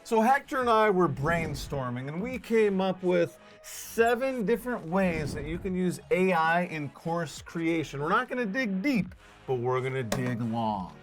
So Hector and I were brainstorming and we came up with 7 different ways that you can use AI in course creation. We're not going to dig deep, but we're going to dig long.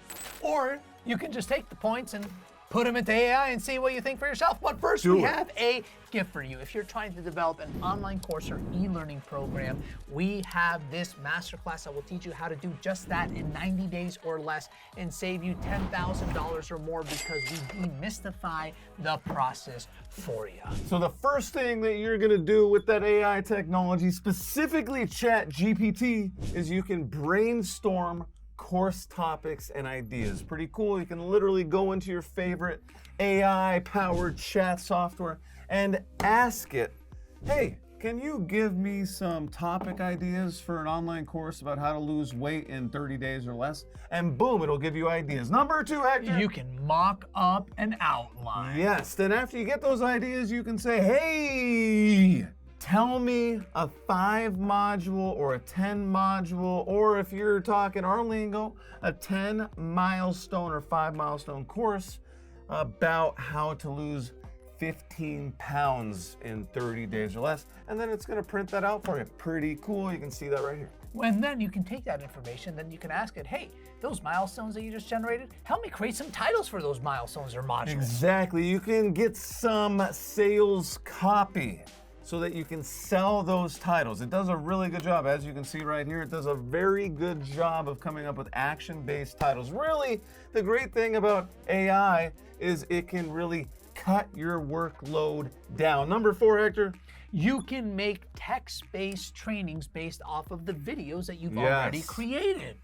Or you can just take the points and put them into AI and see what you think for yourself. But first, we have a gift for you. If you're trying to develop an online course or e-learning program, we have this masterclass that will teach you how to do just that in 90 days or less and save you $10,000 or more because we demystify the process for you. So the first thing that you're going to do with that AI technology, specifically ChatGPT, is you can brainstorm course topics and ideas. Pretty cool. You can literally go into your favorite AI-powered chat software and ask it, hey, can you give me some topic ideas for an online course about how to lose weight in 30 days or less? And boom, it'll give you ideas. Number 2, Hector. You can mock up an outline. Yes, then after you get those ideas, you can say, hey, tell me a 5-module or a 10-module, or if you're talking our lingo, a 10-milestone or 5-milestone course about how to lose 15 pounds in 30 days or less. And then it's going to print that out for you. Pretty cool. You can see that right here. And then you can take that information, then you can ask it, hey, those milestones that you just generated, help me create some titles for those milestones or modules. Exactly. You can get some sales copy so that you can sell those titles. It does a really good job. As you can see right here, it does a very good job of coming up with action-based titles. Really, the great thing about AI is it can really cut your workload down. Number 4, Hector. You can make text-based trainings based off of the videos that you've already created.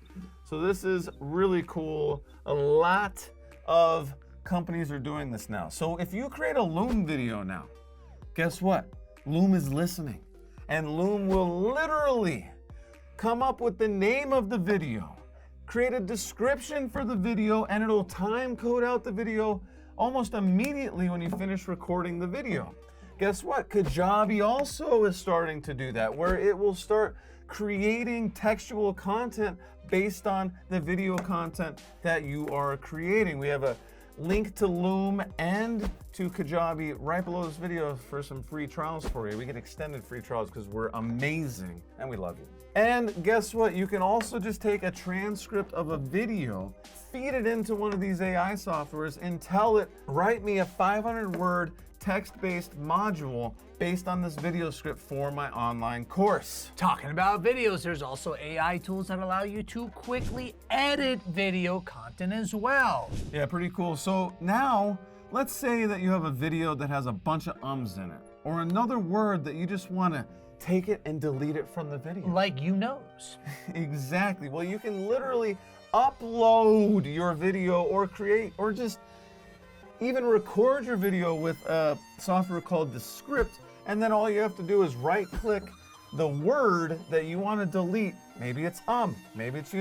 So this is really cool. A lot of companies are doing this now. So if you create a Loom video now, guess what? Loom is listening, and Loom will literally come up with the name of the video, create a description for the video, and it'll time code out the video almost immediately when you finish recording the video. Guess what? Kajabi also is starting to do that, where it will start creating textual content based on the video content that you are creating. We have a link to Loom and to Kajabi right below this video for some free trials for you. We get extended free trials because we're amazing and we love you. And guess what? You can also just take a transcript of a video, feed it into one of these AI softwares, and tell it, write me a 500-word text-based module based on this video script for my online course. Talking about videos, there's also AI tools that allow you to quickly edit video content as well. Yeah, pretty cool. So now, let's say that you have a video that has a bunch of ums in it, or another word that you just want to take it and delete it from the video. Like you knows. Exactly. Well, you can literally upload your video or create or just even record your video with a software called Descript, and then all you have to do is right-click the word that you want to delete. Maybe it's maybe it's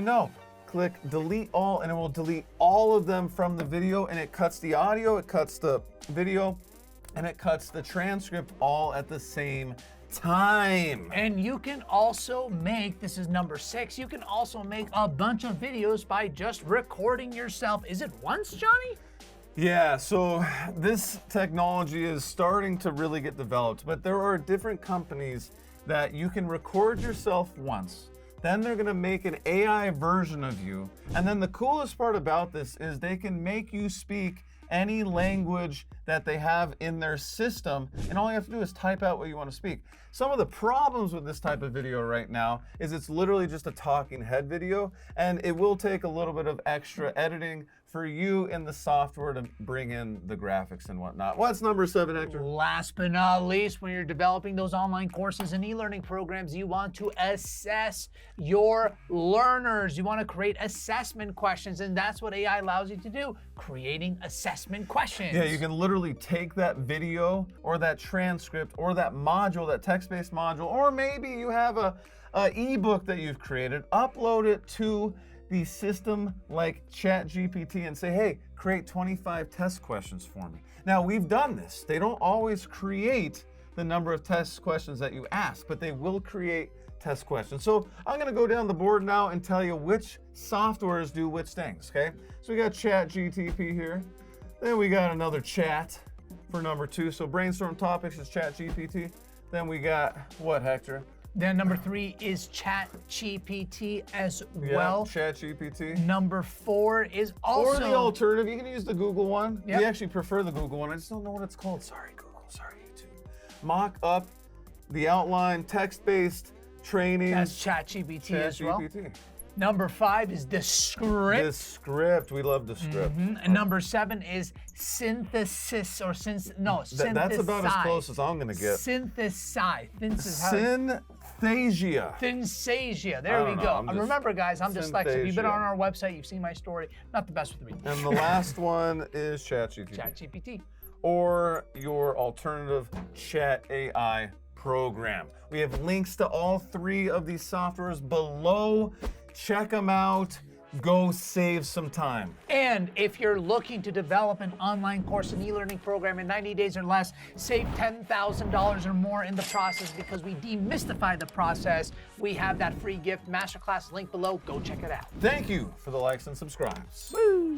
Click delete all, and it will delete all of them from the video, and it cuts the audio, it cuts the video, and it cuts the transcript all at the same time. And you can also make, this is number 6, you can also make a bunch of videos by just recording yourself. Is it once, Johnny? Yeah, so this technology is starting to really get developed, but there are different companies that you can record yourself once, then they're gonna make an AI version of you, and then the coolest part about this is they can make you speak any language that they have in their system, and all you have to do is type out what you want to speak. Some of the problems with this type of video right now is it's literally just a talking head video, and it will take a little bit of extra editing for you in the software to bring in the graphics and whatnot. What's number 7, Hector? Last but not least, when you're developing those online courses and e-learning programs, you want to assess your learners. You want to create assessment questions, and that's what AI allows you to do, creating assessment questions. Yeah, you can literally take that video or that transcript or that module, that text-based module, or maybe you have a ebook that you've created, upload it to the system like ChatGPT and say, hey, create 25 test questions for me. Now, we've done this. They don't always create the number of test questions that you ask, but they will create test questions. So I'm gonna go down the board now and tell you which softwares do which things, okay? So we got ChatGPT here. Then we got another chat for number 2. So brainstorm topics is ChatGPT. Then we got what, Hector? Then number 3 is ChatGPT as well. ChatGPT. Number 4 is also. Or the alternative, you can use the Google one. Yep. We actually prefer the Google one. I just don't know what it's called. Sorry, Google. Sorry, YouTube. Mock up the outline, text-based training. That's ChatGPT as well. ChatGPT. Number 5 is the script. The script. We love the script. And number 7 is synthesis or synthesize. That's about as close as I'm going to get. Synthesize. Synesthesia. Synthesia. There we go. And remember, guys, I'm dyslexic. If you've been on our website, you've seen my story. Not the best with reading. And the last one is ChatGPT. ChatGPT. Or your alternative chat AI program. We have links to all 3 of these softwares below. Check them out. Go save some time. And if you're looking to develop an online course, an e-learning program in 90 days or less, save $10,000 or more in the process because we demystify the process. We have that free gift, MasterClass link below. Go check it out. Thank you for the likes and subscribes. Woo!